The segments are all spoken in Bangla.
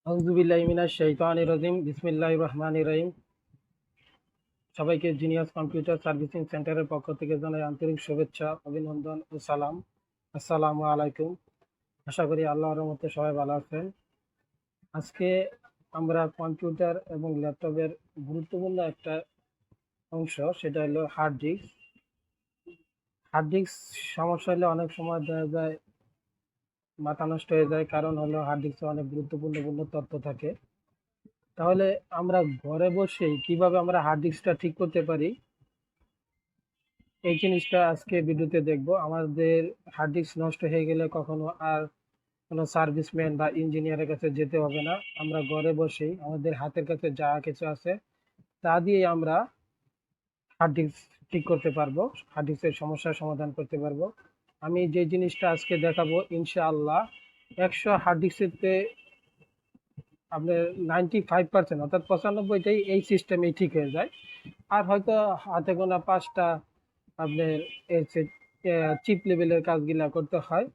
আউযুবিল্লাহি মিনাশ শাইতানির রাজিম বিসমিল্লাহির রহমানির রহিম। সবাইকে জিনিয়াস কম্পিউটার সার্ভিসিং সেন্টারের পক্ষ থেকে জানাই আন্তরিক শুভেচ্ছা, অভিনন্দন ও সালাম। আসসালামু আলাইকুম। আশা করি আল্লাহর রহমতে সবাই ভালো আছেন। আজকে আমরা কম্পিউটার এবং ল্যাপটপের গুরুত্বপূর্ণ একটা অংশ, সেটা হলো হার্ড ডিস্ক। হার্ড ডিস্ক সমস্যা হলে অনেক সময় দেখা যায় মাথা নষ্ট হয়ে যায়, কারণ হলো হার্ড ডিস্কে অনেক গুরুত্বপূর্ণ তথ্য থাকে। তাহলে আমরা ঘরে বসেই কিভাবে আমরা হার্ড ডিস্কটা ঠিক করতে পারি, এই জিনিসটা আজকে ভিডিওতে দেখব। আমাদের হার্ড ডিস্ক নষ্ট হয়ে গেলে কখনো আর কোনো সার্ভিসম্যান বা ইঞ্জিনিয়ারের কাছে যেতে হবে না। আমরা ঘরে বসেই আমাদের হাতের কাছে যা কিছু আছে তা দিয়ে আমরা হার্ড ডিস্ক ঠিক করতে পারবো, হার্ড ডিস্কের সমস্যার সমাধান করতে পারবো। আমি যে জিনিসটা আজকে দেখাবো, ইনশাআল্লাহ 100 হার্ড ডিস্কেতে আপনার 95% অর্থাৎ 95টাই এই সিস্টেমেই ঠিক হয়ে যায়। আর হয়তো হাতে গোনা 5টা আপনার চিপ লেভেলের কাজগুলা করতে হয়।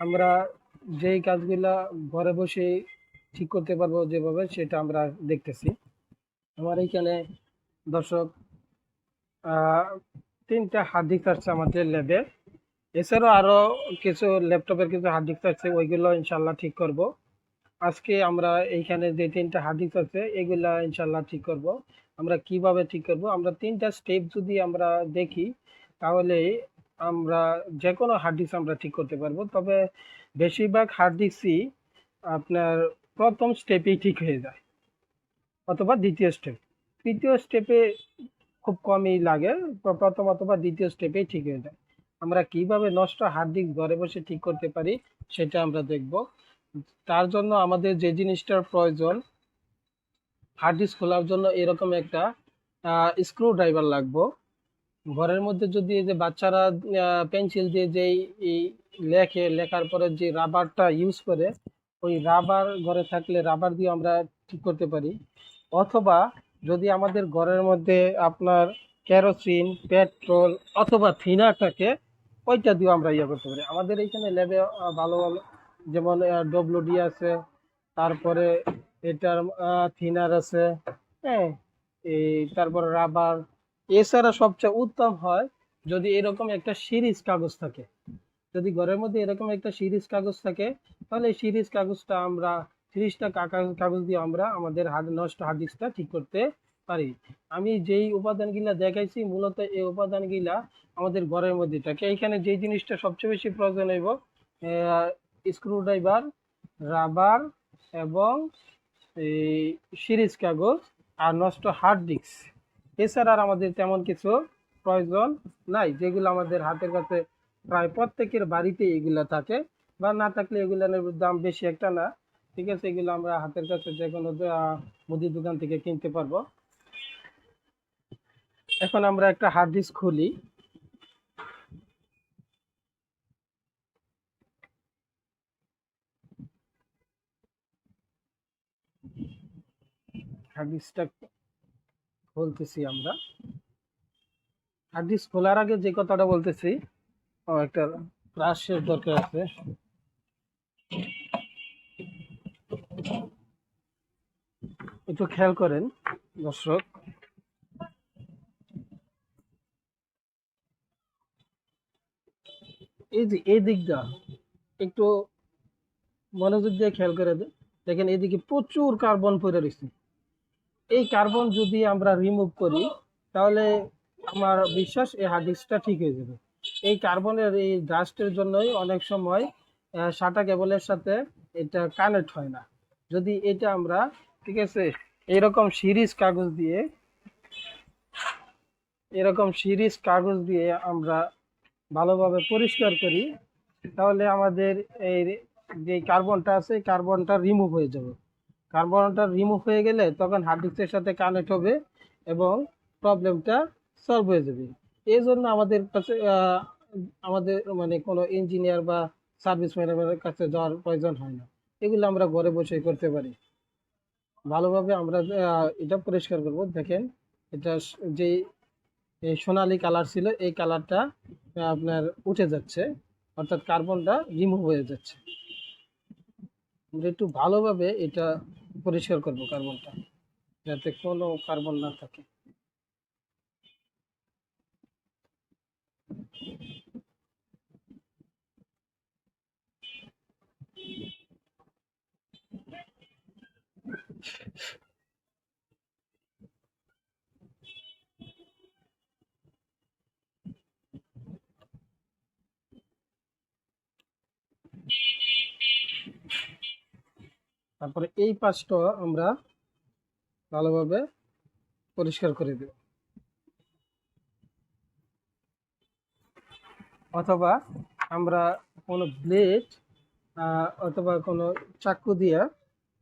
আমরা যেই কাজগুলা ঘরে বসে ঠিক করতে পারবো যেভাবে, সেটা আমরা দেখতেছি। আমার এইখানে দর্শক 3টা হার্ড ডিস্ক আছে আমাদের ল্যাবে। এছাড়াও আরো কিছু ল্যাপটপের কিছু হার্ড ডিস্ক আছে, ওইগুলো ইনশাল্লাহ ঠিক করব। আজকে আমরা এইখানে যে 3টা হার্ড ডিস্ক আছে এগুলা ইনশাল্লাহ ঠিক করব। আমরা কিভাবে ঠিক করব, আমরা 3টা স্টেপ যদি আমরা দেখি তাহলে আমরা যে কোনো হার্ড ডিস্ক আমরা ঠিক করতে পারবো। তবে বেশিরভাগ হার্ড ডিস্কই আপনার প্রথম স্টেপেই ঠিক হয়ে যায়, অথবা দ্বিতীয় স্টেপ। তৃতীয় স্টেপে খুব কমই লাগে, প্রথম অথবা দ্বিতীয় স্টেপেই ঠিক হয়ে যায়। আমরা কিভাবে নষ্ট হার্ড ডিস্ক ঘরে বসে ঠিক করতে পারি সেটা আমরা দেখব। তার জন্য আমাদের যে জিনিসটার প্রয়োজন, হার্ড ডিস্ক খোলার জন্য এরকম একটা স্ক্রু ড্রাইভার লাগবে। ঘরের মধ্যে যদি এই যে বাচ্চারা পেন্সিল দিয়ে যেই লেখার পরে যে রাবারটা ইউজ করে, ওই রাবার ঘরে থাকলে রাবার দিয়ে আমরা ঠিক করতে পারি। অথবা যদি আমাদের ঘরের মধ্যে আপনার কেরোসিন, পেট্রোল অথবা থিনার থাকে, ওইটা দিয়ে আমরা ইয়ে করতে পারি। আমাদের এইখানে ল্যাবে ভালো ভালো যেমন ডব্লিউডি আছে, তারপরে এটার থিনার আছে, হ্যাঁ, এই তারপর রাবার। এছাড়া সবচেয়ে উত্তম হয় যদি এরকম একটা সিরিজ কাগজ থাকে। যদি ঘরের মধ্যে এরকম একটা সিরিজ কাগজ থাকে, তাহলে এই সিরিজ কাগজটা আমরা 30টা কাগজ দিয়ে আমরা আমাদের নষ্ট হার্ড ডিস্কটা ঠিক করতে পারি। আমি যেই উপাদানগুলা দেখাইছি মূলত এই উপাদানগুলা আমাদের ঘরের মধ্যে থাকে। এখানে যে জিনিসটা সবচেয়ে বেশি প্রয়োজন হইব, স্ক্রু ড্রাইভার, রাবার এবং এই সিরিজ কাগজ আর নষ্ট হার্ড ডিস্ক। এছাড়া আর আমাদের তেমন কিছু প্রয়োজন নাই, যেগুলো আমাদের হাতের কাছে প্রায় প্রত্যেকের বাড়িতে এগুলা থাকে, বা না থাকলে এগুলোর দাম বেশি একটা না। ঠিক আছে, এগুলো আমরা হাতের কাছে যে কোনো মুদির দোকান থেকে কিনতে পারবো। এখন আমরা একটা হার্ড ডিস্ক খুলি। হার্ড ডিস্কটা খুলতেছি আমরা। হার্ড ডিস্ক খোলার আগে যে কথাটা বলতেছি, একটা ব্রাশের দরকার আছে। একটু খেয়াল করেন দর্শক, এই যে এই দিকটা একটু মনোযোগ দিয়ে খেয়াল করে দেখেন, এদিকে প্রচুর কার্বন পড়ে রয়েছে। এই কার্বন যদি আমরা রিমুভ করি, তাহলে আমার বিশ্বাস এই হার্ড ডিস্কটা ঠিক হয়ে যাবে। এই কার্বনের এই ডাস্টের জন্যই অনেক সময় সাটা কেবলের সাথে এটা কানেক্ট হয় না। যদি এটা আমরা, ঠিক আছে, এরকম সিরিজ কাগজ দিয়ে আমরা ভালোভাবে পরিষ্কার করি, তাহলে আমাদের এই যে কার্বনটা আছে কার্বনটা রিমুভ হয়ে যাবে। কার্বনটা রিমুভ হয়ে গেলে তখন হার্ড ডিস্কের সাথে কানেক্ট হবে এবং প্রবলেমটা সলভ হয়ে যাবে। এই জন্য আমাদের কাছে আমাদের মানে কোনো ইঞ্জিনিয়ার বা সার্ভিস ম্যানের কাছে যাওয়ার প্রয়োজন হয় না। এগুলো আমরা ঘরে বসে করতে পারি। ভালোভাবে আমরা এটা পরিষ্কার করব। দেখেন, এটা যে সোনালী কালার ছিল এই কালারটা আপনার উঠে যাচ্ছে, অর্থাৎ কার্বনটা রিমুভ হয়ে যাচ্ছে। আমরা একটু ভালোভাবে এটা পরিষ্কার করব কার্বনটা, যাতে কোনো কার্বন না থাকে। তারপরে এই পাশটা আমরা ভালোভাবে পরিষ্কার করে দেব, অথবা আমরা কোনো ব্লেড অথবা কোনো চাকু দিয়ে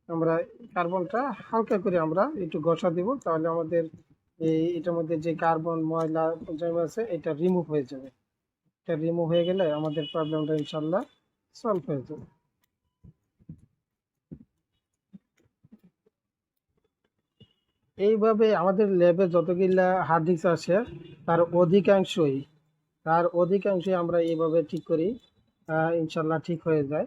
আমরা কার্বনটা হালকা করে আমরা একটু ঘষা দিব, তাহলে আমাদের এটার মধ্যে যে কার্বন ময়লা জমে আছে এটা রিমুভ হয়ে যাবে। এটা রিমুভ হয়ে গেলে আমাদের প্রবলেমটা ইনশাল্লাহ সলভ হয়ে যাবে। এইভাবে আমাদের ল্যাবে যতগুলা হার্ড ডিস্ক আছে তার অধিকাংশই আমরা এইভাবে ঠিক করি, ইনশাল্লাহ ঠিক হয়ে যায়।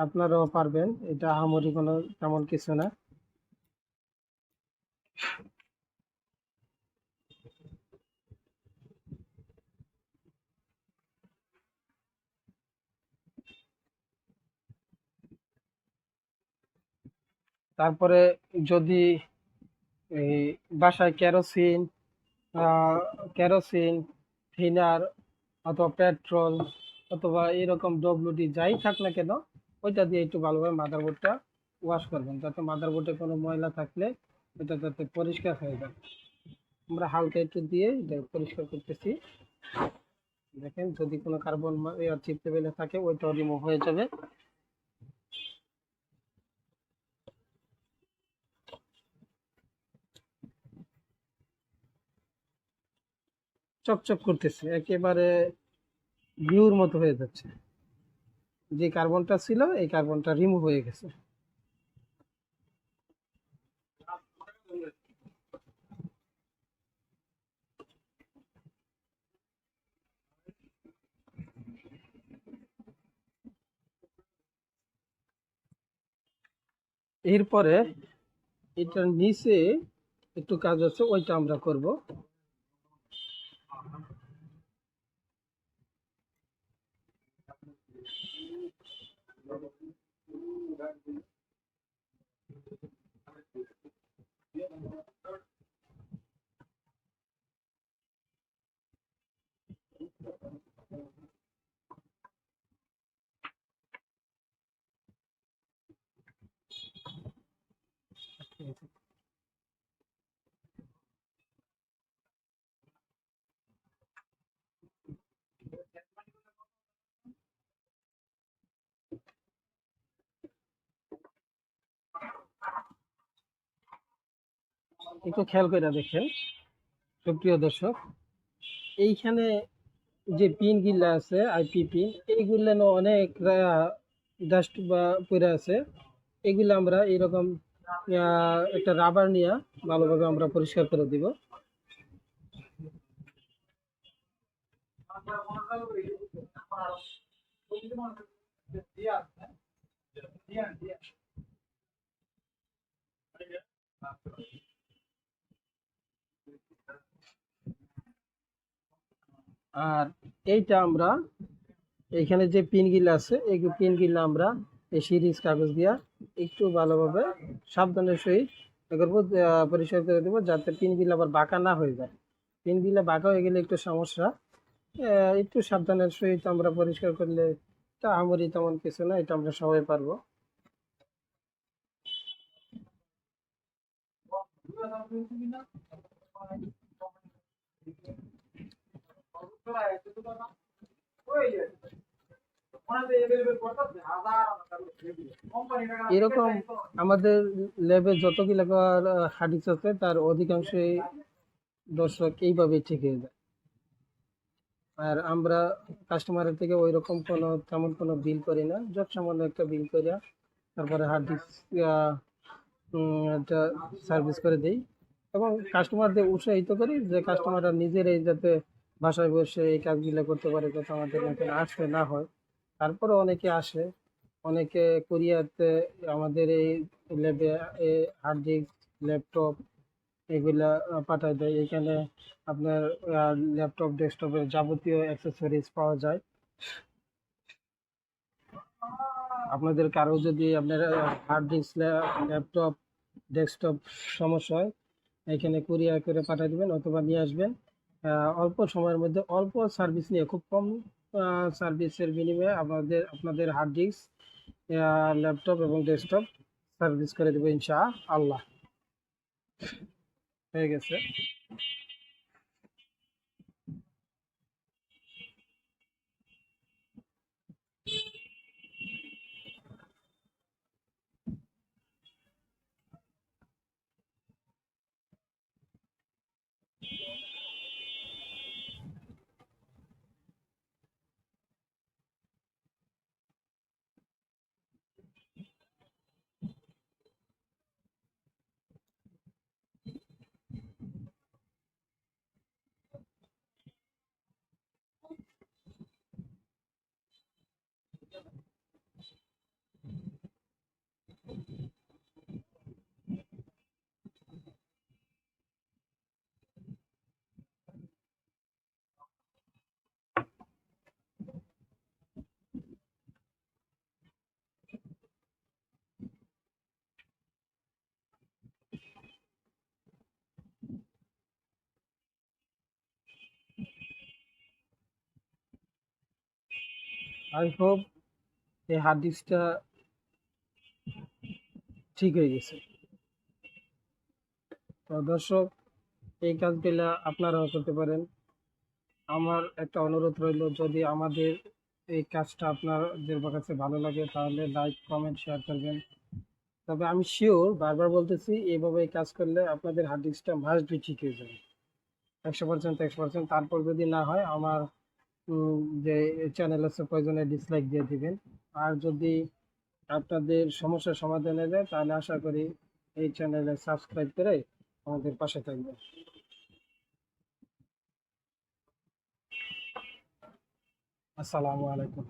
আপনারাও পারবেন, এটা আহামরি কোনো তেমন কিছু না। তারপরে যদি এই বাসায় কেরোসিন থিনার অথবা পেট্রোল অথবা এরকম ডব্লিউডি যাই থাক না কেন, ওইটা দিয়ে একটু ভালোভাবে মাদারবোর্ডটা ওয়াশ করবেন, যাতে মাদারবোর্ডে কোনো ময়লা থাকলে এটা যাতে পরিষ্কার হয়ে যায়। আমরা হালকা একটু দিয়ে এটা পরিষ্কার করতেছি। দেখেন যদি কোনো কার্বন চিপ লেভেলে থাকে ওইটাও রিমুভ হয়ে যাবে। চকচক করতেছে, একেবারে ভিউর মতো হয়ে যাচ্ছে। যে কার্বনটা ছিল এই কার্বনটা রিমুভ হয়ে গেছে। এরপরে এটার নিচে একটু কাজ আছে, ওইটা আমরা করব। একটু খেয়াল করে দেখেন সুপ্রিয় দর্শক, এইখানে যে পিন গুলা আছে আইপি পিন, এইগুলো অনেক ডাস্ট বা পড়ে আছে। এগুলো আমরা এরকম একটা রাবার নিয়ে ভালোভাবে আমরা পরিষ্কার করে দিব। আর এইটা আমরা এইখানে যে পিনগুলো আছে এই পিনগুলো আমরা এই সিরিজ কাগজ দিয়া একটু ভালোভাবে সাবধানের সহিত করবো, পরিষ্কার করে দেবো, যাতে পিনগুলো আবার বাঁকা না হয়ে যায়। পিনগুলো বাঁকা হয়ে গেলে একটু সমস্যা। একটু সাবধানের সহিত আমরা পরিষ্কার করলে এটা আমরি তেমন কিছু না, এটা আমরা সবাই পারবো। এরকম আমাদের ল্যাবে যতগুলো হার্ড আছে তার অধিকাংশই দর্শক এইভাবে ঠিক হয়ে যায়। আর আমরা কাস্টমারের থেকে ওই রকম কোনো তেমন কোনো বিল করি না, যত সামান্য একটা বিল করিয়া তারপরে হার্ড ডিস্ক সার্ভিস করে দেই, এবং কাস্টমারদের উৎসাহিত করি যে কাস্টমাররা নিজেরাই যাতে বাসায় বসে এই কাজগুলো করতে পারে, যাতে আমাদের এখানে আসতে না হয়। তারপরে অনেকে আসে, অনেকে কোরিয়াতে আমাদের এই ল্যাবে হার্ড ডিস্ক, ল্যাপটপ এগুলা পাঠায় দেয়। এখানে আপনার ল্যাপটপ, ডেস্কটপের যাবতীয় অ্যাক্সেসরিজ পাওয়া যায়। আপনাদের কারো যদি আপনার হার্ড ডিস্ক, ল্যাপটপ, ডেস্কটপ সমস্যা হয়, এখানে কুরিয়ার করে পাঠিয়ে দিবেন অথবা নিয়ে আসবেন। অল্প সময়ের মধ্যে অল্প সার্ভিস নিয়ে, খুব কম সার্ভিসের বিনিময়ে আপনাদের হার্ড ডিস্ক, ল্যাপটপ এবং ডেস্কটপ সার্ভিস করে দেবো ইনশাআল্লাহ। হয়ে গেছে। আই হোপ এই হার্ড ডিস্কটা ঠিক হয়ে গেছে। তো দর্শক, এই কাজগুলা আপনারাও করতে পারেন। আমার একটা অনুরোধ রইল, যদি আমাদের এই কাজটা আপনাদের কাছে ভালো লাগে তাহলে লাইক, কমেন্ট, শেয়ার করবেন। তবে আমি শিওর, বারবার বলতেছি, এইভাবে এই কাজ করলে আপনাদের হার্ড ডিস্কটা মাস্ট বি ঠিক হয়ে যাবে 100%, 100%। তারপর যদি না হয় আমার যে চ্যানেল আছে প্রয়োজনে ডিসলাইক দিয়ে দিবেন। আর যদি আপনাদের সমস্যার সমাধান হয়ে যায় তাহলে আশা করি এই চ্যানেলে সাবস্ক্রাইব করে আমাদের পাশে থাকবেন। আসসালামু আলাইকুম।